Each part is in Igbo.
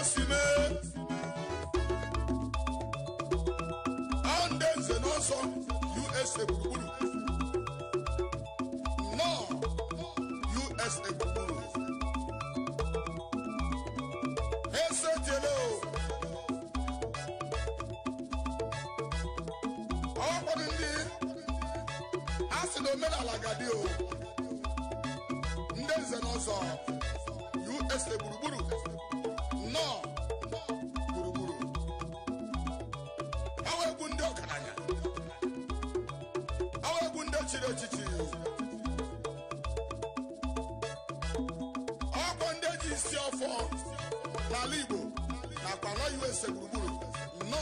Osime Andenze n'ọsọ USA gburugburu nọ USA gburugburu esetelo ọkpọrọ ndị asị na omenala gadi o ndị nze n'ọsọ USA gburugburu nọ gburugburu awa egwu ndị ọgaranya awa egwu ndị chiri echichi ọkwa ndị eji isi ọfọ n'ala Igbo nakwa na USA gburugburu nọ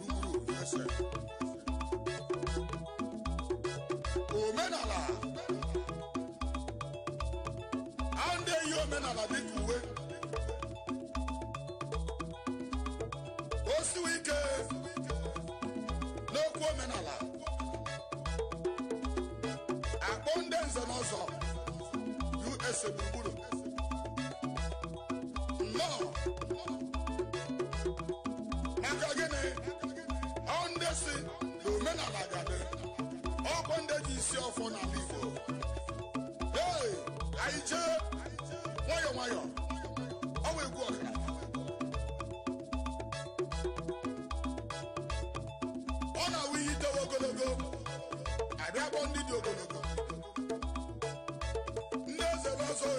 gburugburu USA omenala ndị eyi omenala dịka uwe osiwe ike n'okwu omenala akpọ ndị nze n'ọzọ USA gburugburu nnọọ maka gịnị ndị si na omenala gadị ọkpọ ndị ji isi ọfọ n'ala Igbo anyị jee nwayọ nwayọ ọwa egwu ọdịnala ọ na-awụ ihe itewe ogologo adị akpọ ndị dị ogologo ndị eze n'ọzọ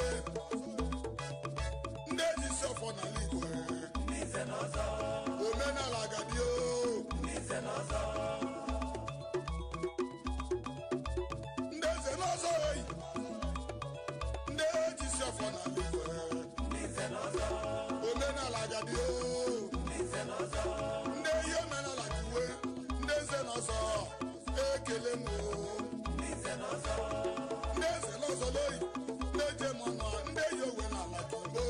ndị eji isi ọfọ n'ala Igbo omenala agadi ndị eze n'ọzọ ndị eji isi ọfọ n'ala Igbo omenala agadi ndị eyi omenala uwe ndị eze n'ọzọ ekele m ndị eze n'ọzọ loyi ndị eje mọnụ ndị eyi owe n'ala Igbo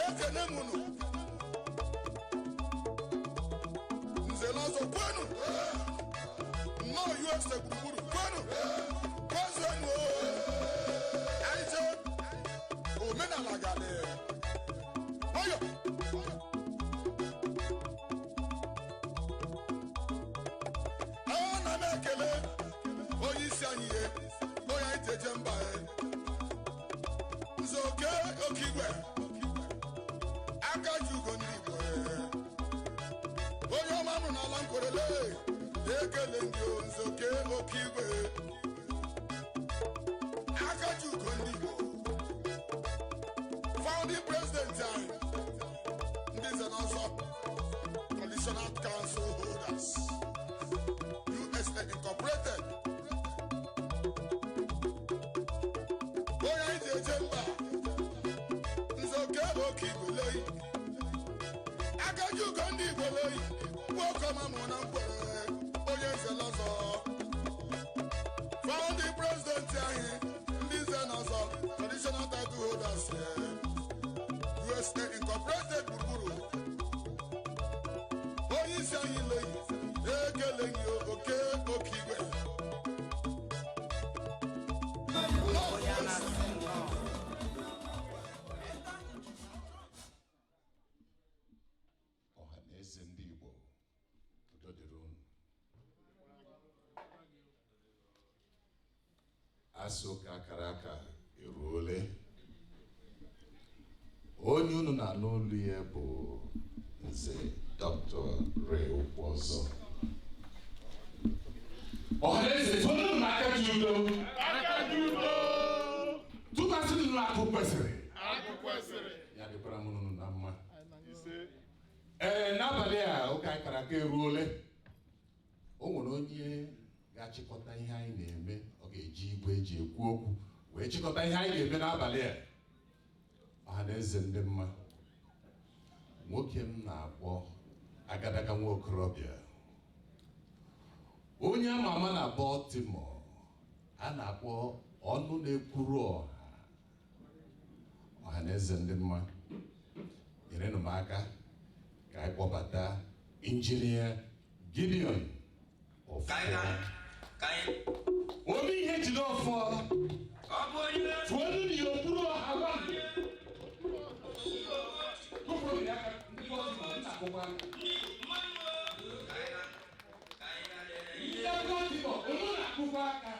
ekele m unu nze n'ọzọ kwenu nnọọ USA gburugburu kwenu kwezuenu aije omenala gadị ọyọ na m ekele onye isi anyị ihe onye anyị teje mba nze oke igwe aka ji ugo ndị Igbo onye ọma nụ n'ala Nkwerele ekele ndị nze oke igwe aka ji ugo ndị Igbo founding president anyị ndị nze n'ọzọ traditional council holders USA Incorporated onye anyị ji eje mba nze oke Igbo leyi aka ji ugo ndị Igbo leyi nwoke ọma mụ na Nkwere onye nze n'ọzọ founding president anyị ndị nze n'ọzọ traditional title holders USA Incorporated gburugburu onye isi anyị leyi ekele gị oke igwe ọha na eze ndị Igbo udo dịrị unu asụ ka akara aka eruole onye unu na-anụ olu ya bụ nze Dr. Ray Ụkwụọzọ ọha na eze tụọnụ m aka ji udo tụkwasị nụ akụ kwesịrị ya dịkwara m unu na mma n'abalị a ụka akara aka eruole o nwere onye ga-achịkọta ihe anyị na-eme ọ ga-eji igwe eji ekwu okwu wee chịkọta ihe anyị ga-eme n'abalị a ọha na eze ndị mma nwoke m na-akpọ agadaga nwa okorobịa onye ama ama na Baltimore a na-akpọ ọnụ na-ekwuru ọha na eze ndị mma nyerenụ m aka ka anyị kpọbata injinia Gideon Omi ihe jide ọfọ tụọnụ n'okpuru ọha na-akụkwa aka ndị ọgọdịbọ unu na-akụkwa aka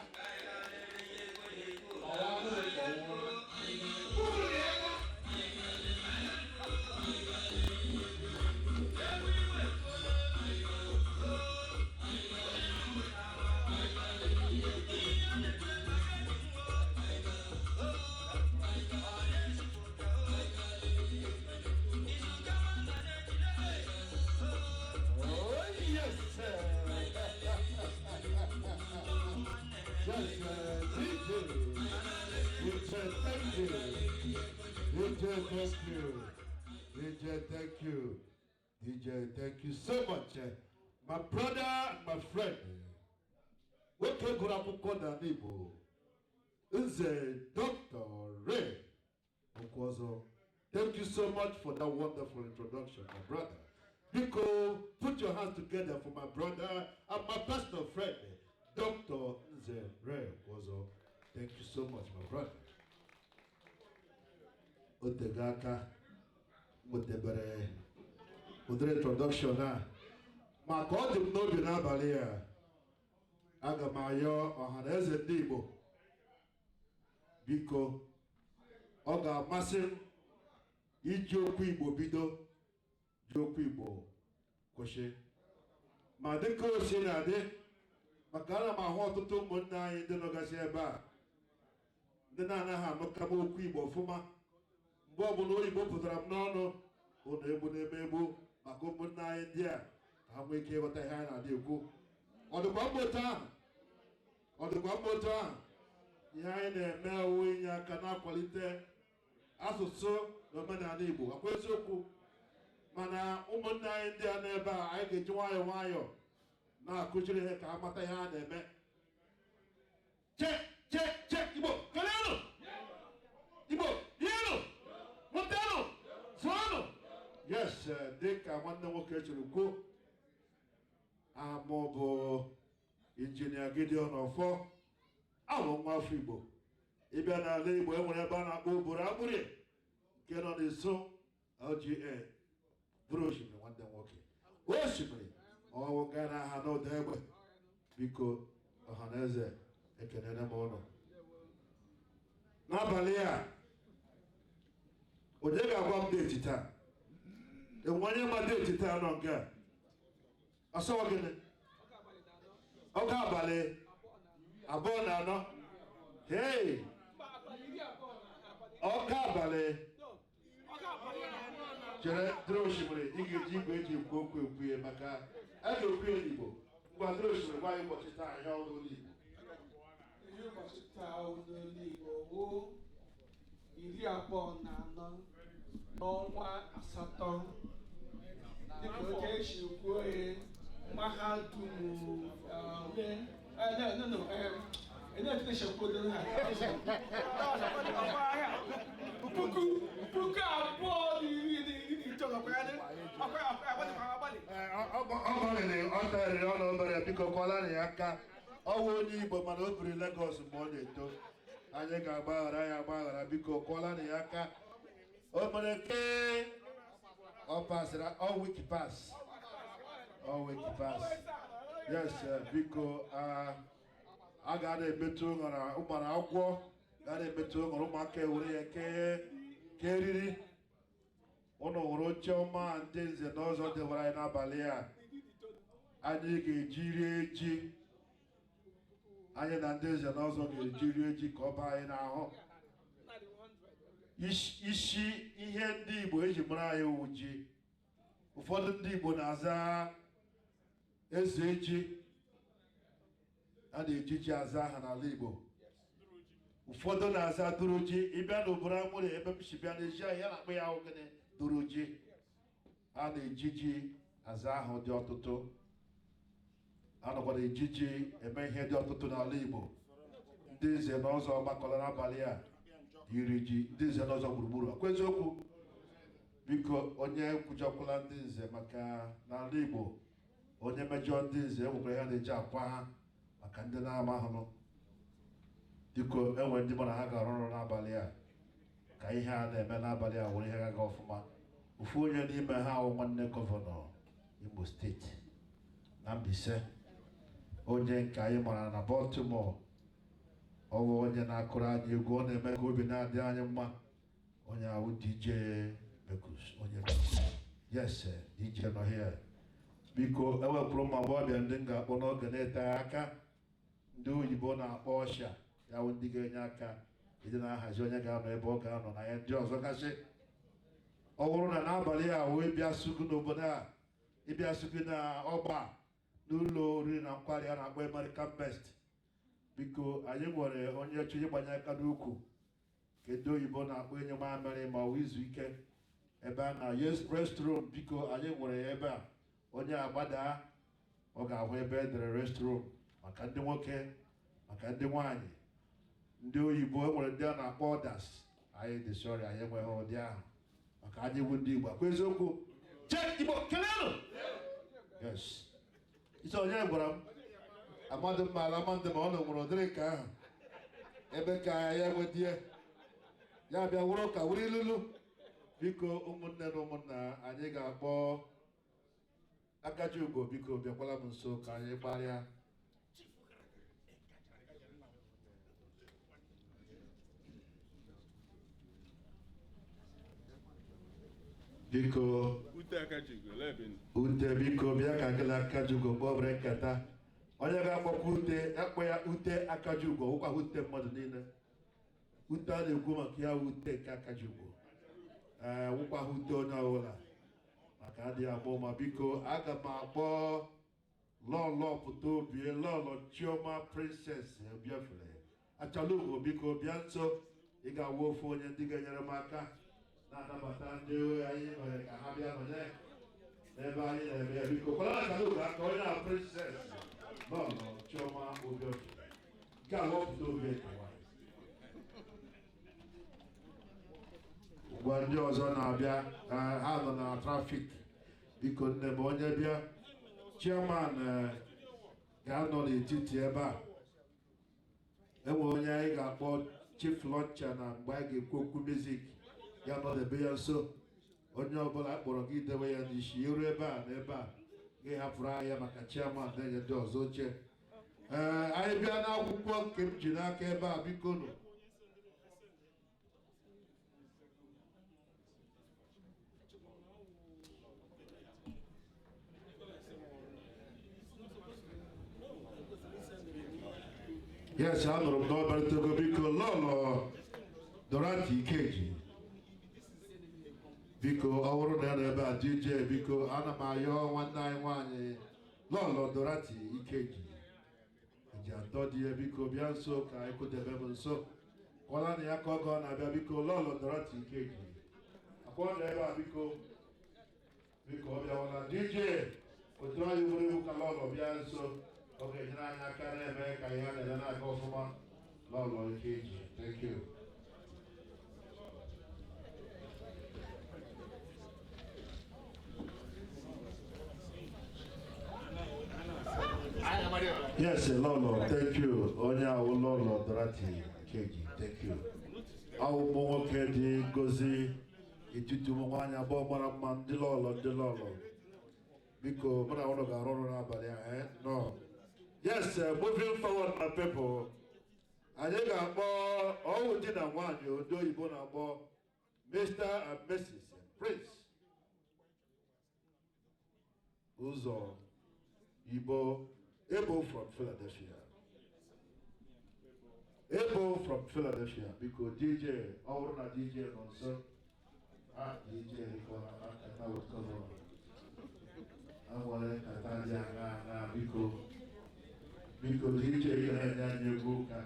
ọwa bụrụ ka ọ nwụrụ unu na-ega Thank you. DJ, thank you so much. My brother and my friend. Okay, good afternoon, is Dr. Ray Okwozo. Thank you so much for that wonderful introduction, my brother. Biko, put your hands together for my brother and my personal friend, Dr. Ray Okwozo. Thank you so much, my brother. Otegaka, Motebere, Udre introduction now. My God, you know, you know, Balia. Agamayo, or Haneze Dibo. Biko, Oga Masim, Ijoku Igbo Bido, Joku Igbo, Koshe. Madeko Sinade, Makala Mahoto Mona in the Nogaseba. The Nana Hamokabo Igbo Fuma. Bobo no Igbo Putram Nono, Onebu Nebu, Makomuna India. I'm waking what I had at the go. On the Bumbo Town. On the Bumbo Town. Behind the male wing, I cannot quality. As so, no man are able. A question. Mana, Umuna India never. I get to wire. Now, could you have Kamata hand and me? Check, Ibo, Kalano! Ibo, Yellow! Montano! Swano! Yes, Dick, I wonder what you go. Amobo Engineer Gideon Ofo. Awon wa Fibo. Ibe na le Igbo enwere ebe na akpọ Buraburi. Nke nọ n'Iso LGA. Broshimiri nwanne nwoke. Oshimiri ọwụ gara ha n'ụda egbe. Biko ọhaneze ekenere m ụnụ. N'abalị a, onye ga-agwa m deeti taa? Enwere ma deeti taa nọ nke a? Asawa gịnị? Ọka abalị abụọ na anọ. Hey! Ọka abalị. Chere dịrị osimiri ị ga-eji igwe eji ekwu okwu ekwuye maka a ga-ekwu Igbo. Ngwa dịrị osimiri gwa ụbọchị taa ihe ọrụ n'Igbo. Ihe ụbọchị taa ọrụ n'Igbo wụ 24 n'ọnwa asatọ. Dịka oke esi kwuo mahadum puku abụọ na iri na itoolu ọ tarịrị ọnụ obere biko kwala ya aka ọwụ onye Igbo mana o biri Lagos mgbe ọ na-eto anyị ga-agbaghara ya agbaghara biko kwala ya aka o mere ke ọ pasịrị ọ wiki pass. Yes, biko a ga na-emetụ ụṅara ụgbara akwụkwọ ga na-emetụ ụṅara ụmụaka ewere ya ke eriri ụnụ hụrụ oche ọma ndị nze na ọzọ dịwara anyị n'abalị a anyị ga-eji rie ji anyị na ndị nze na ọzọ ga-eji rie ji ka ọ baa anyị n'ahụ isi ihe ndị Igbo eji mara anyị wụ ji. Ụfọdụ ndị Igbo na-aza eze ji, a na-eji ji aza aha n'ala Igbo. Ụfọdụ na-aza duru ji. Ịbịa n'obodo amụrụ ebe m si bịa n'ezi ahụ ya na-akpọ ya ahụ gịnị duru ji. A na-eji ji aza ahụ dị ọtụtụ. A nọkwara eji ji eme ihe dị ọtụtụ n'ala Igbo. Ndị nze na ọzọ gbakọrọ n'abalị a iri ji, ndị nze na ọzọ gburugburu. Ọkwa eziokwu? Biko onye kwujakwala ndị nze maka n'ala Igbo onye mejọ ndị nze enwekwara ya na-eji akwa ha maka ndị na-ama ahụhụ. Biko enwere ndị mana ha ga-arụ ọrụ n'abalị a ka ihe a na-eme n'abalị a were ihe ga-aga ọfụma. ofu onye n'ime ha ahụ nwanne gọvanọ Imo steeti na Mbaise, onye nke anyị mara na Baltimore, ọwụ onye na-akụrụ anyị egwu, ọ na-eme ka obi na-adị anyị mma, onye ahụ DJ Bekus, onye yes DJ nọ here. Biko ewepụrụ ma ọbịa ndị m ga-akpọ n'oge na-eteghị aka, ndị oyibo na-akpọ ọsha, ya bụ ndị ga-enye aka ịdị na-ahazi onye ga-anọ ebe ọ ga-anọ na ya ndị ọzọ gasị. Ọ bụrụ na n'abalị a wee bịa sugu n'obodo a, ịbịa sugu na ọgba n'ụlọ oriri na nkwari a na-akpọ American Best, biko anyị nwere onye chọrọ ịgbanye aka n'ukwu ka ndị oyibo na-akpọ enye mamịrị ma ọ izu ike ebe a na restroom. Biko anyị nwere ya ebe a, onye agbada ọ ga-ahụ ebe edere restroom maka ndị nwoke, maka ndị nwanyị, ndị oyibo enwere ndị a na-akpọ ọdas. Anyị dị sọrị, anyị enweghị ụdị ahụ maka anyị bụ ndị Igbo. Kwa eziokwu chek Igbo kelelu. Yes, isi onye gwara m amadị mma ala mandị ma ọ na nwere ụdịrị nke ahụ ebe ka ya enwedie ya bịa wụrụ ka wụrụ ilulu. Biko ụmụnne na ụmụnna, anyị ga-akpọ Akaji Ugo, biko bịakwala m nso ka anyị kparịa. Biko Ute, biko bịa ka gị na Akaji Ugo kpọbere nkata. Onye ga-akpọkwa Ute, akpọ ya Ute Akaji Ugo, ụkwa Ute mmadụ niile. Ute a na-ekwu maka ya Ute nke Akaji Ugo, wụkwa Ute onye ọbụla maka adịghị agbọ. Ma biko aga m akpọ lọlọ pụta obi, lọlọ Chioma Princess Obiafere Achala Ugo, biko bịa nso. Ị ga-awụ ofu onye ndị ga-enyere m aka na-anabata ndị anyị nwere ka ha bịa nọnye n'ebe anyị na-eme ya. Biko kwara Achala Ugo aka, onye na Princess lọlọ Chioma Obiafere nke a wọpụta obi ekewa. Gwa ndị ọzọ na-abịa, ha nọ na trafik. Biko nne m onye bịa, chairman ga-anọ n'etiti ebe a. Enwe onye anyị ga-akpọ chief launcher na mgbe anyị ga-ekwu okwu music ya nọ n'ebe ya nso. Onye ọbụla akpọrọ gị dewe ya n'isi, iru ebe a na ebe a gị hapụrụ anya maka chairman na-enye ndị ọzọ oche. Anyị bịa n'akwụkwọ nke m ji n'aka ebe a, biko nụ. Yes, anụrụ m n'ọbara togo. Biko lọlọ Dorothy Ikeji, biko ọ bụrụ na ya na ebe a DJ, biko ana m ayọ nwanne anyị nwanyị lọlọ Dorothy Ikeji ji atọ dị ya, biko bịa nso ka anyị kụdebe m nso. Kwala na ya ka ọ na-abịa, biko lọlọ Dorothy Ikeji akpọ na ebe a, biko biko ọ bịawala. DJ otu anyị nwere iwu ka lọlọ bịa nso, ọ ga-enyere anyị aka na-eme ka ihe a na-eme na-aga ọfụma. Lọlọ Ikeji, thank you. Yes, lọlọ, thank you. Onye ahụ lọlọ Dorothy Ikeji, thank you. Ahụ ụmụ nwoke dị ngozi etiti ụmụ nwaanyị abụọ mara mma, ndị lọlọ. Biko mụ na ụlọ ga-arụ ọrụ n'abalị a. No. Yes, moving forward, my people. Anyị ga-akpọ ọwụ di na nwanyị ndị oyibo na-akpọ Mr. and Mrs. Prince Ụzọ Igbo Ebo from Philadelphia. Ebo from Philadelphia. Biko DJ, ọwụrụ na DJ nọ nso. DJ rikọrọ aka na wetọrọ. Awọle kata dị aga biko. Biko DJ ga-enye anyị egwu ụka.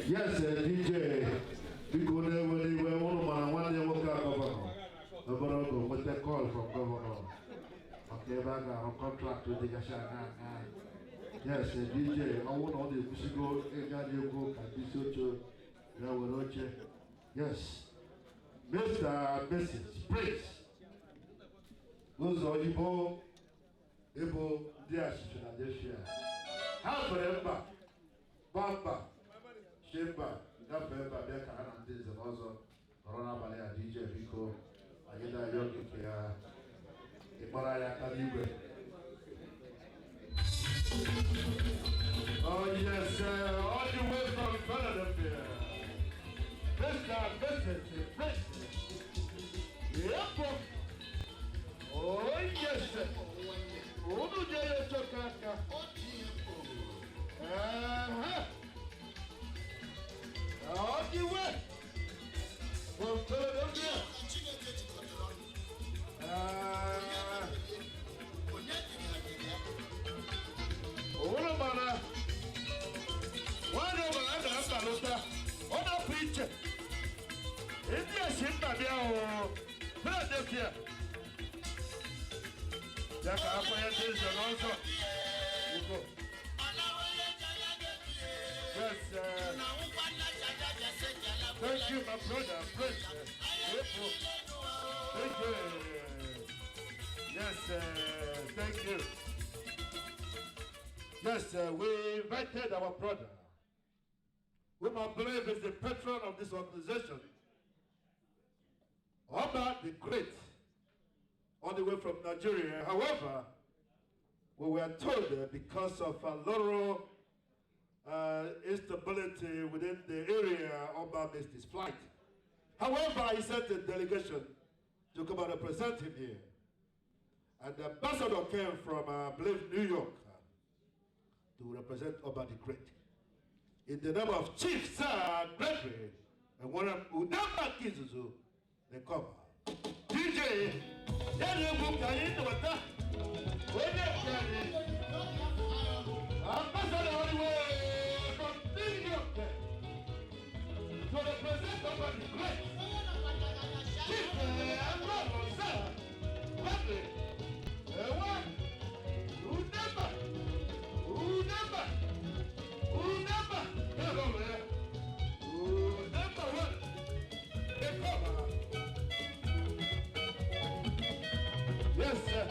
Yes, DJ, biko na-enwere iwe ụlọ mara nwanne ya nwoke a gọvanọ n'obere oge nweta call from gọvanọ maka ebe a ga-arụ kọntraktị dịgasị anya Yes, DJ, I want all the musical go Yes. Mr. and Mrs. Prince. Those are Ibo, dear Philadelphia. Half Bamba, Shemba, Nafemba, Becca, and this and also Corona Balea DJ Pico, Ayeda Yokia, Ibaraya Kalibre. Oh, yes, all the way from Philadelphia. Mr. Mrs. Prince. Yep. Oh, yes, sir. Oh, no, Jaya Chokaka. All the way from Philadelphia. Oh, mana. One over Salota. On a preacher. India Shimba, Philadelphia. Jack Appointed also. Yes, thank you, my brother, Prince. Thank you. Yes, thank you. Yes, we invited our brother, whom I believe is the patron of this organization, Oba the Great, all the way from Nigeria. However, we were told because of a lot of instability within the area, Oba missed his flight. However, he sent a delegation to come and represent him here. And the ambassador came from, I believe, New York to represent Oba the Great. In the name of Chief Sir Gregory and one of Udamba Kizuzu, they come. DJ, ambassador all the way from New York to represent Oba the Great. Chief Sir Gregory. Yes, sir.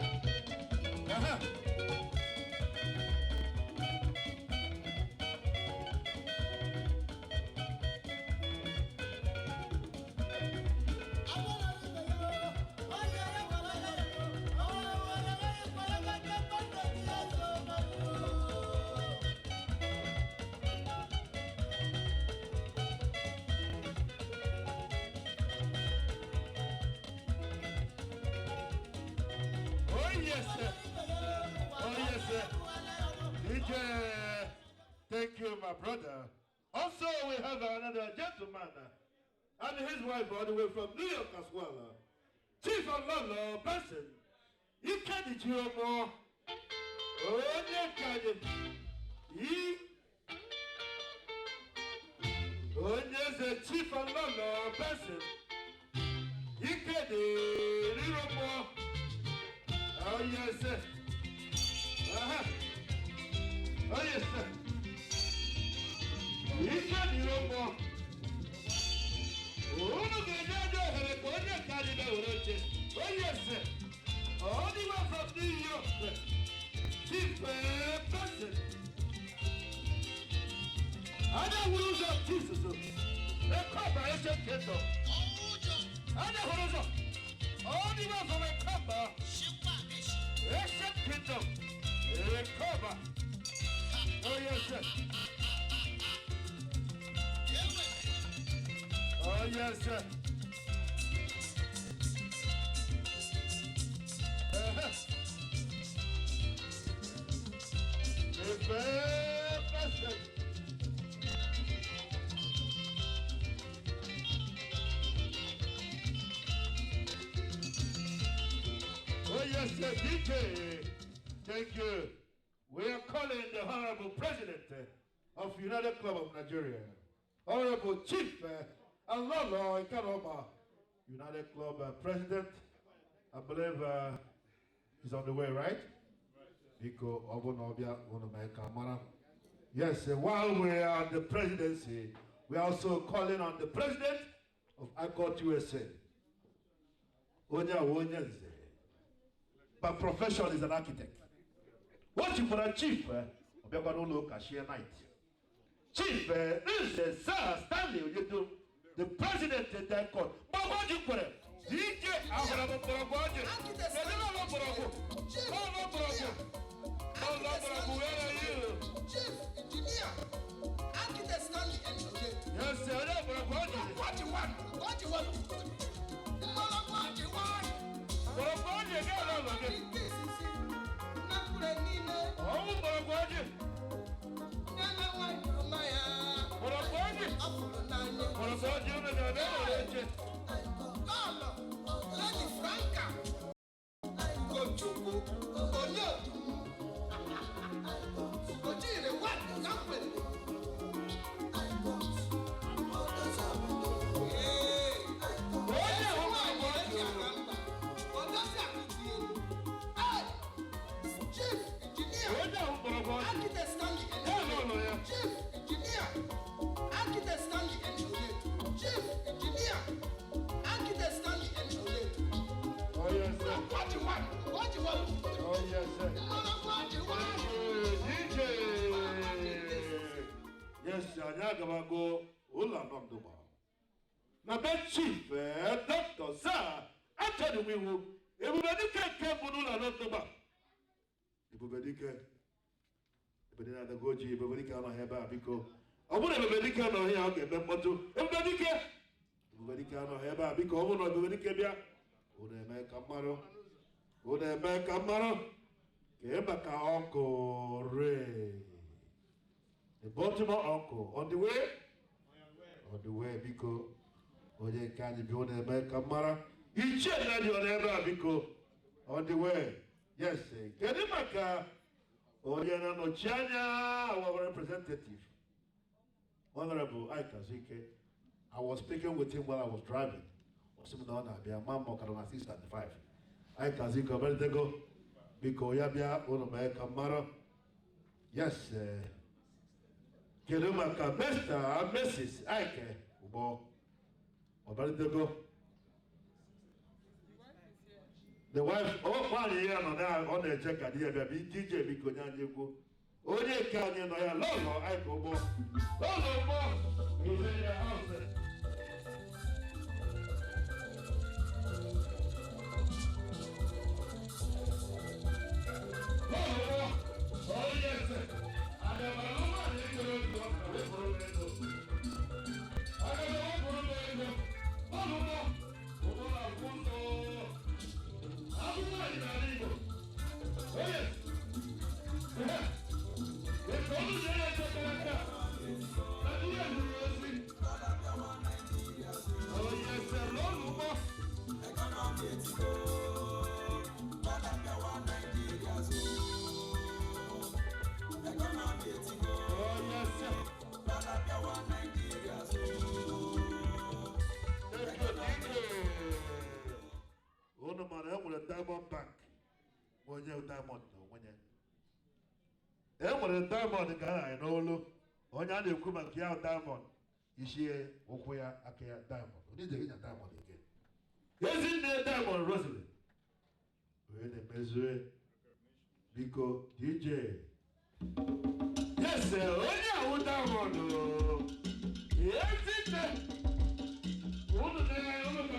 Thank you, my brother. Also, we have another gentleman and his wife all the way from New York as well. Chief Alolo Benson. You can't do more. Oh, you can't. Oh, yes, Chief Alolo Benson. You can't do more. Oh, yes, sir. Oh, yes, sir. You can't do more. Oh, look at that. Oh, yes, sir. All the way from New York. Chief Benson. I don't lose up Jesus. The corporation kingdom. I don't lose up. All the way from a cover. Ancient kingdom. A cover. Oh, yes, sir. Oh, yes, sir. Oh, yes, sir, DJ. Thank you. We are calling the Honorable President of United Club of Nigeria, Honorable Chief Alolo Ikaroba, United Club President. I believe he's on the way, right? Biko Obonobia Unumekamara. Yes, while we are on the presidency, we are also calling on the president of ICOT USA. Onya Wonyenze. By profession is an architect. What you for a chief? Obiakwano Cashier Night. Chief is Sir Stanley Oyedo, the president of the ICOT. But what you for it? DJ Chief engineer, architect Stanley Engineer. Yes, sir. What you want? What you want? Lady Franca. Yes, Anyagabago, Ula Mamduba. Now, that chief, Dr. Sir, I tell you, we will. Everybody can come for Ula Mamduba. Everybody can. Everybody can go to everybody can have because I want everybody can know here. Okay, but to everybody can. Everybody can have because I want everybody can be. Ode Camaro. Ode Camaro. Kebaka Uncle Ray. The Baltimore uncle on the way? On the way, because Oye can be on the Camara. He checked on the because on the way. Yes, Kedimaka Oye no Chanya, our representative. Honorable Aikazike. I was speaking with him while I was driving. Aikazike, very go because Yabia on the Camara. Yes, Kedumaka, Mr. Mrs. Ike, Ubo, Obalidego. The wife, oh, 1 year on the check at the DJ Bikonyago. Only can you know your Lolo, Ike Ubo. Lolo, he's in the house. Oh, yes, sir. Diamond Bank. When you diamond, when you ever diamond guy, no look. On your equipment, you have diamond. You see, Okoya, Akea diamond. We need to get a diamond again. Isn't there diamond, Rosalie? We're in the measure. Because DJ. Yes, sir. Oh, yeah, diamond. Yes, it's there. One of them, I don't know.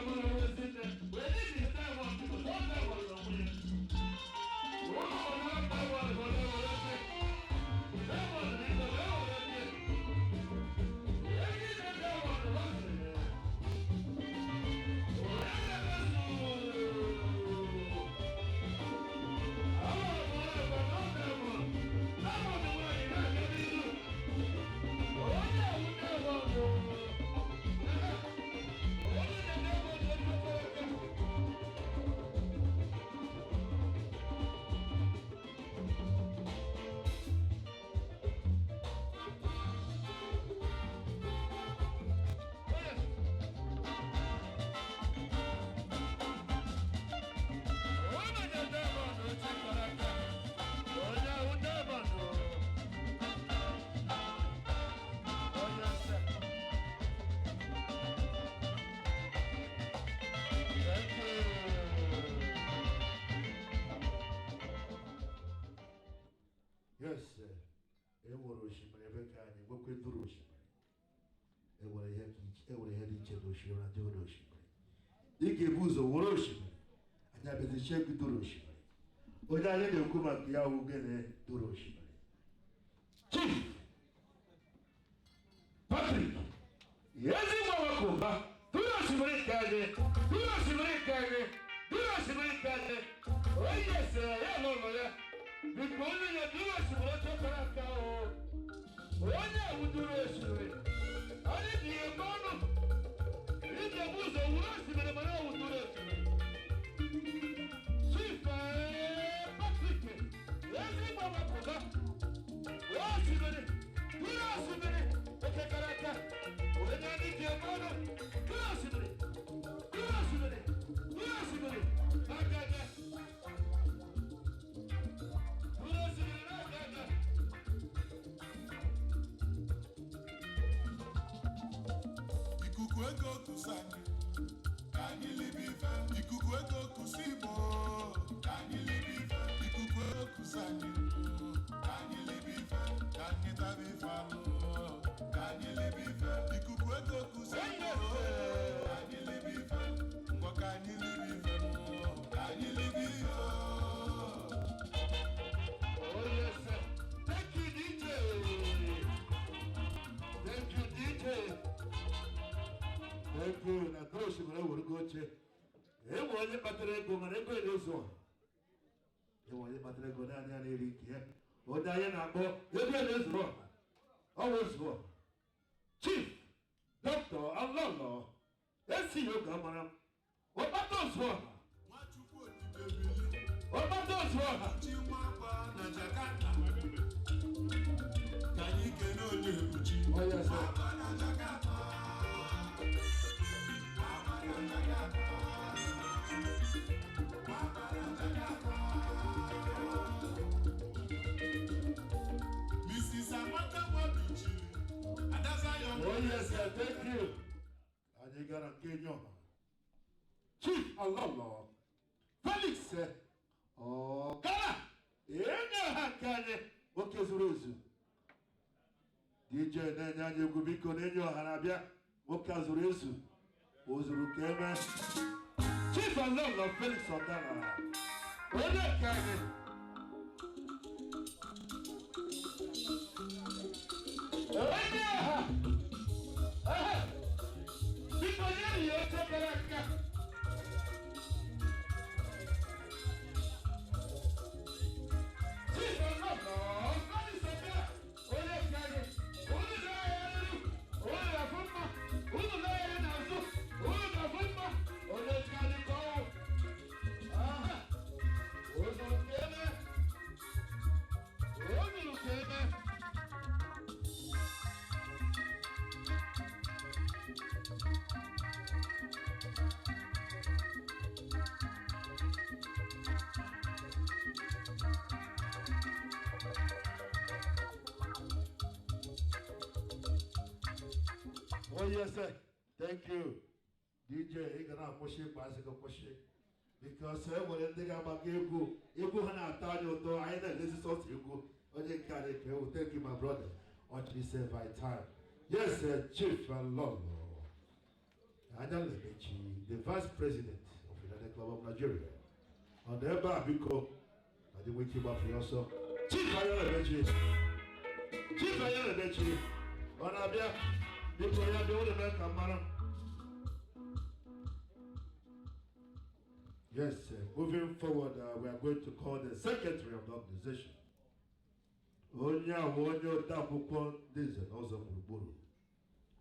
enwere ihe dị iche n'osimiri na ndị nwere osimiri. Ị ga-ebu ụzọ were osimiri, anyị abịazi chekụ duru osimiri. Onye anyị na-ekwu maka ya wụ gịnị duru osimiri? Chief Patrick ezi mgbawakụba duru osimiri nke anyị, duru osimiri nke anyị, duru osimiri nke anyị. Onye sere ya n'ụlọ ya biko onye ya duru osimiri chọtara aka ahụ. Onye awụduru osimiri anyị dị ihe ọnụ iji ebu ụzọ wuru osimiri mana awụduru osimiri. Chief Patrick ezi mgbawakụba osimiri duru osimiri ekekara aka. Onye anyị dị ebe ọnụ duru osimiri, duru osimiri, duru osimiri n'aka aka. Duru osimiri n'aka aka. Ikuku ego kusani, kani libife. Ikuku ego kusibo, kani libife. Ikuku ego kusani, kani libife. Kani tabifalo, kani libife. Ikuku ego kusibo, kani libife. Mwa kani libife, kani libife. Oh yes, sir. Thank you, DJ. Thank you, DJ. Thank you. Na duru osimiri wuru goche. Enwe onye kpatara ego mana ego na-ezu ọha. Enwe onye kpatara ego naanị ya na-eri nke ya. Onye anyị na-akpọ ego na-ezu ọha. Ọ wụ ezu ọha. Chief Dr. Alolo esi yoga mara m. Ọkpata ozu ọha. Nwachukwu Otibebili, Ọkpata ozu ọha. Chinwakwa na Jakarta. Ka anyị kene onye ebuchi. Oh yes, sir. Mrs. Amaka Wabichili, Adazayo. Oh yes, sir. Thank you. Anyị gara nke Nyoma. Chief Alolo Felix Ọkara enye ha nke anyị nwoke zuru ezu. DJ na-enye anyị egwu biko na-enye ọha na-abịa nwoke a zuru ezu o zuru ka eme. Chief Alolo Felix Ọkara onye nke anyị. Onye ọha biko nye ya oche kara aka. Chief Alolo Felix Ọkara onye nke anyị. Unu na-ahịa elu, unu na-afụ mma, unu na-ahịa n'azụ, unu na-afụ mma. Onye nke anyị ka ọ wụ. O zuru ka eme. O zuru ka eme. Oh yes, sir. Thank you. DJ, ị ga na-akwụsị ịkpa asị gị kwụsị. Because e nwere ndị ga-agbaga egwu ha na-atọ anyị ụtọ, anyị na-elezi sọsọ egwu. Onye nke a na-eke ewu. Thank you, my brother. Ọchịrị se by time. Yes, Chief Alolo Anyalemechi, the Vice President of United Club of Nigeria. On the ebe a biko, adị nweke gbapụ ya ọsọ. Chief Anyalemechi. Chief Anyalemechi. Ọ na-abịa. Biko ya dị ụlọ mee ka mara. Yes, moving forward, we are going to call the secretary of the organization. Onye ahụ onye odeakwụkwọ ndị nze na ọzọ gburugburu.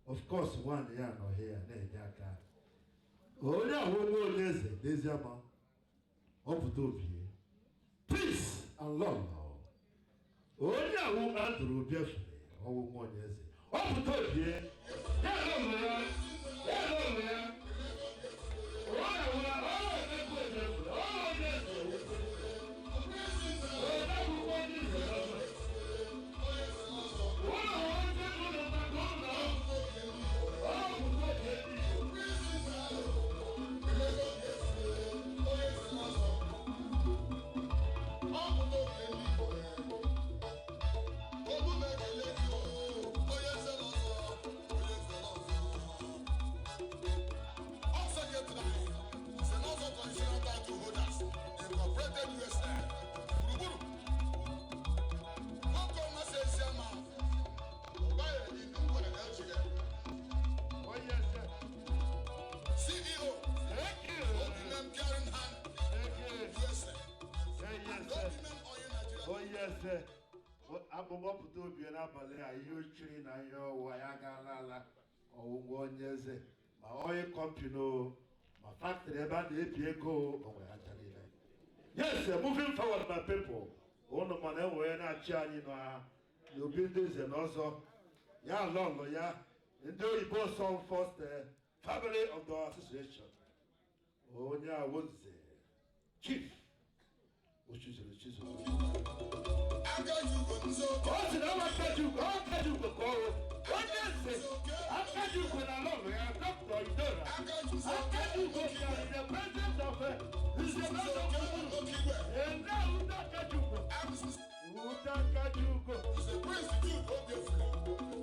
Of course, nwaanyị ya nọ here na-enye aka. Onye ahụ onye onye eze n'ezi ama. Ọ pụta obie. Peace and love. Onye ahụ Andrew Obiefere ọwụ nwa onye eze. Ọ pụta obie. Ya lọrọ ya. Ya lọrọ ya. Incorporated USA. Gburugburu. Nwoke ọma si esi ama. Ọbaya ibu nkwere na ejire. Oh, yes, sir. CEO. Thank you. Obimem Karen Han. Thank you. USA. Hey, yes, And sir. Obimem Oil Nigeria. Oh, yes, sir. Abụmọpụta obi n'abalị a ihe ochiri na ihe ọwụwa ya gaala ala ọwụwa onye eze ma oil company o ma factory ebe a na-ebi ego onwe ha chara ile. Yes, sir, moving forward my people. Ụnụ mana enwere na-achị anyị n'obi ndị eze na ọzọ ya alọlọ ya ndị oyibo sọ first family of the association onye awụnze chief ochuzere chizuru. Akajugo nzo. Ọ sị na ọ Akajugo ka ọrụ onye eze Akajugo na alọlọ ya Dr. Idora Akajugo karị the president of Nzemọdụ Okigwe and now Uda Akajugo. Is the Prince Duke Obiofo.